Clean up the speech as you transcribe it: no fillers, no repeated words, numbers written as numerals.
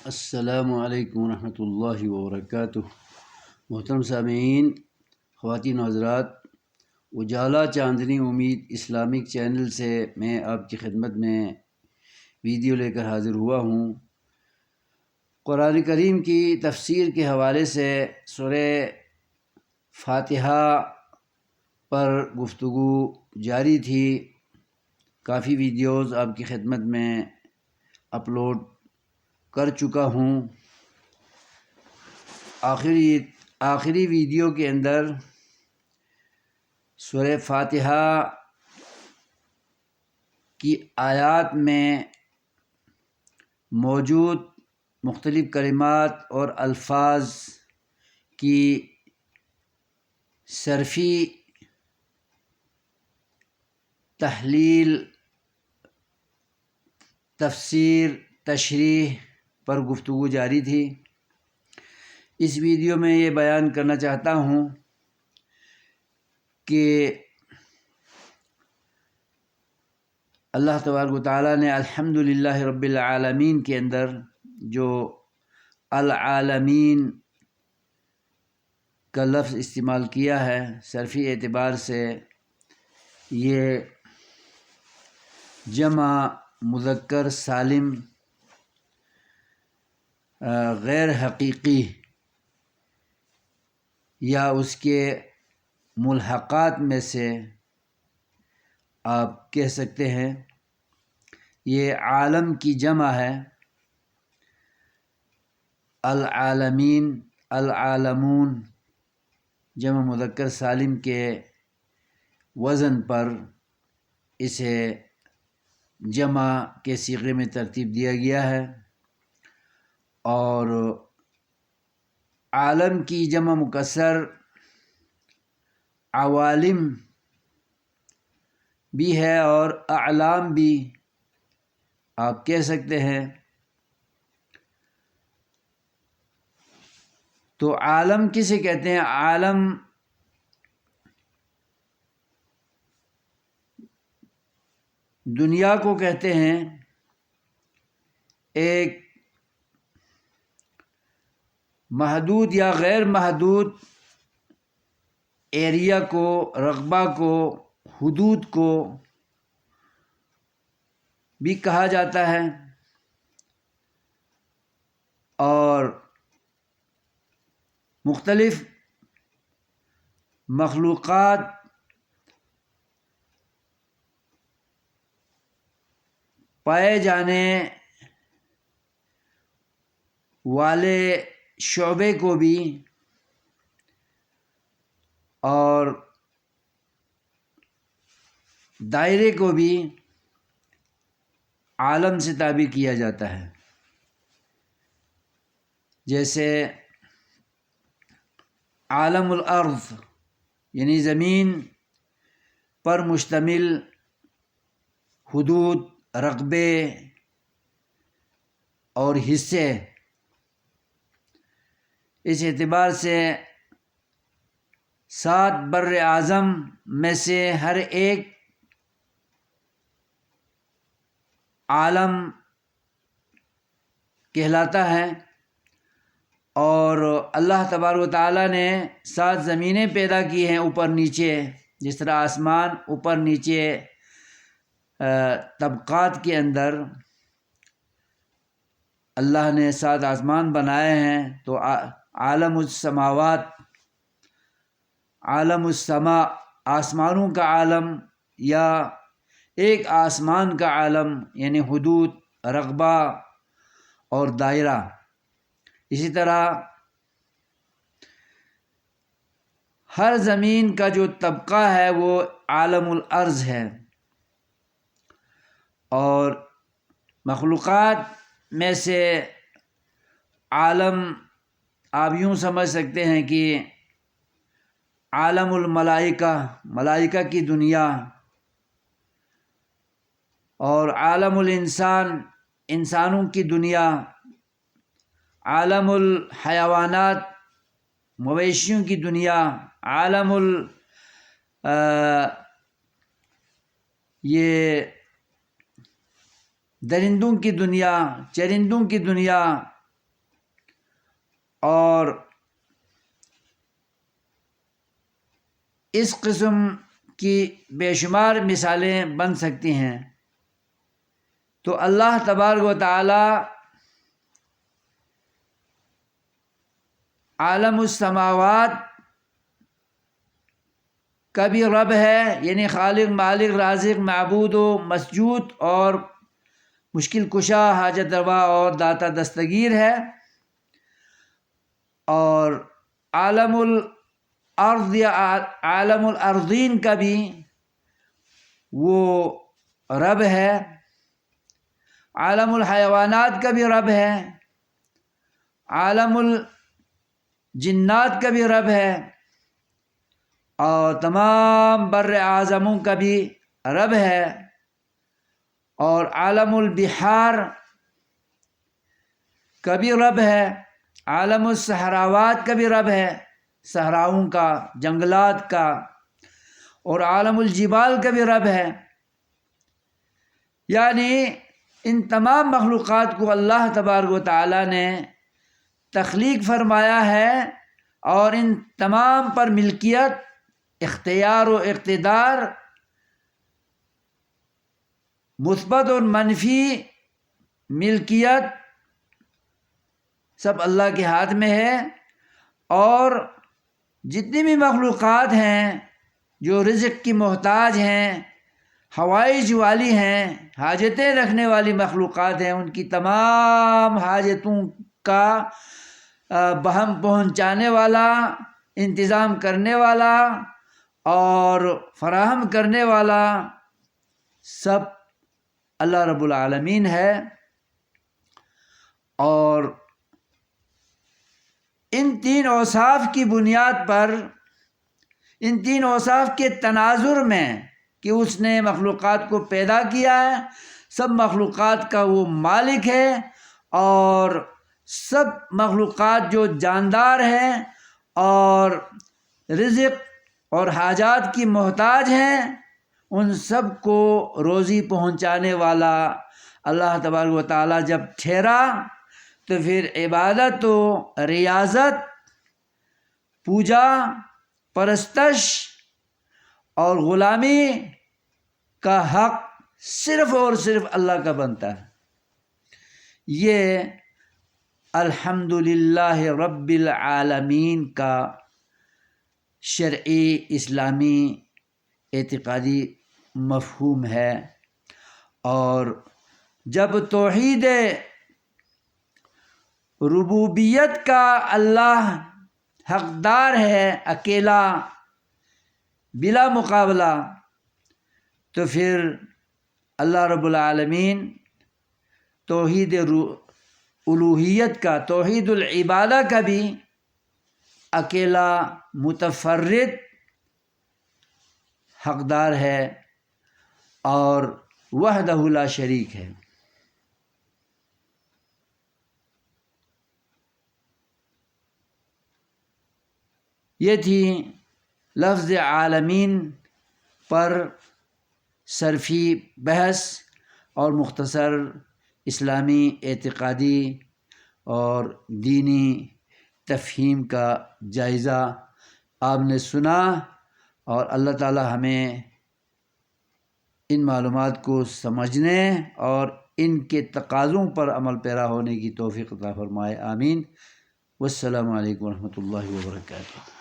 السلام علیکم ورحمۃ اللہ وبرکاتہ۔ محترم سامعین، خواتین و حضرات، اجالا چاندنی امید اسلامک چینل سے میں آپ کی خدمت میں ویڈیو لے کر حاضر ہوا ہوں۔ قرآن کریم کی تفسیر کے حوالے سے سورہ فاتحہ پر گفتگو جاری تھی۔ کافی ویڈیوز آپ کی خدمت میں اپلوڈ کر چکا ہوں۔ آخری ویڈیو کے اندر سورہ فاتحہ کی آیات میں موجود مختلف کلمات اور الفاظ کی صرفی تحلیل، تفسیر، تشریح پر گفتگو جاری تھی۔ اس ویڈیو میں یہ بیان کرنا چاہتا ہوں کہ اللہ تبارک و تعالیٰ نے الحمدللہ رب العالمین کے اندر جو العالمین کا لفظ استعمال کیا ہے، صرفی اعتبار سے یہ جمع مذکر سالم غیر حقیقی یا اس کے ملحقات میں سے آپ کہہ سکتے ہیں۔ یہ عالم کی جمع ہے، العالمین، العالمون، جمع مذکر سالم کے وزن پر اسے جمع کے صیغے میں ترتیب دیا گیا ہے، اور عالم کی جمع مکسر عوالم بھی ہے اور اعلام بھی آپ کہہ سکتے ہیں۔ تو عالم کسے کہتے ہیں؟ عالم دنیا کو کہتے ہیں، ایک محدود یا غیر محدود ایریا کو، رقبہ کو، حدود کو بھی کہا جاتا ہے، اور مختلف مخلوقات پائے جانے والے شعبے کو بھی اور دائرے کو بھی عالم سے تعبیر کیا جاتا ہے۔ جیسے عالم الارض یعنی زمین پر مشتمل حدود، رقبے اور حصے، اس اعتبار سے 7 بر اعظم میں سے ہر ایک عالم کہلاتا ہے، اور اللہ تبارک و تعالیٰ نے 7 زمینیں پیدا کی ہیں اوپر نیچے، جس طرح آسمان اوپر نیچے طبقات کے اندر اللہ نے 7 آسمان بنائے ہیں۔ تو عالم السماوات، عالم السماء، آسمانوں کا عالم یا ایک آسمان کا عالم، یعنی حدود، رقبہ اور دائرہ۔ اسی طرح ہر زمین کا جو طبقہ ہے وہ عالم الارض ہے، اور مخلوقات میں سے عالم آپ یوں سمجھ سکتے ہیں کہ عالم الملائکہ، ملائکہ کی دنیا، اور عالم الانسان، انسانوں کی دنیا، عالم الحیوانات، مویشیوں کی دنیا، عالم یہ درندوں کی دنیا، چرندوں کی دنیا، اور اس قسم کی بے شمار مثالیں بن سکتی ہیں۔ تو اللہ تبارک و تعالی عالم السماوات کا بھی رب ہے، یعنی خالق، مالک، رازق، معبود و مسجود اور مشکل کشا، حاجت روا اور داتا دستگیر ہے، اور عالم الارض یا عالم الارضین کا بھی وہ رب ہے، عالم الحیوانات کا بھی رب ہے، عالم الجنات کا بھی رب ہے، اور تمام بر اعظموں کا بھی رب ہے، اور عالم البحار کا بھی رب ہے، عالم الصحراوات کا بھی رب ہے، صحراؤں کا، جنگلات کا، اور عالم الجبال کا بھی رب ہے۔ یعنی ان تمام مخلوقات کو اللہ تبارک و تعالیٰ نے تخلیق فرمایا ہے، اور ان تمام پر ملکیت، اختیار و اقتدار، مثبت اور منفی ملکیت سب اللہ کے ہاتھ میں ہے۔ اور جتنی بھی مخلوقات ہیں جو رزق کی محتاج ہیں، حوائج والی ہیں، حاجتیں رکھنے والی مخلوقات ہیں، ان کی تمام حاجتوں کا بہم پہنچانے والا، انتظام کرنے والا اور فراہم کرنے والا سب اللہ رب العالمین ہے۔ اور ان تین اوصاف کی بنیاد پر، ان تین اوصاف کے تناظر میں کہ اس نے مخلوقات کو پیدا کیا ہے، سب مخلوقات کا وہ مالک ہے، اور سب مخلوقات جو جاندار ہیں اور رزق اور حاجات کی محتاج ہیں، ان سب کو روزی پہنچانے والا اللہ تبارک و تعالیٰ جب ٹھہرا تو پھر عبادت و ریاضت، پوجا، پرستش اور غلامی کا حق صرف اور صرف اللہ کا بنتا ہے۔ یہ الحمدللہ رب العالمین کا شرعی اسلامی اعتقادی مفہوم ہے۔ اور جب توحید ربوبیت کا اللہ حقدار ہے اکیلا بلا مقابلہ، تو پھر اللہ رب العالمین توحید الوہیت کا، توحید العبادہ کا بھی اکیلا متفرد حقدار ہے اور وحدہ لا شریک ہے۔ یہ تھی لفظ عالمین پر صرفی بحث اور مختصر اسلامی اعتقادی اور دینی تفہیم کا جائزہ آپ نے سنا، اور اللہ تعالی ہمیں ان معلومات کو سمجھنے اور ان کے تقاضوں پر عمل پیرا ہونے کی توفیق عطا فرمائے، آمین۔ والسلام علیکم ورحمۃ اللہ وبرکاتہ۔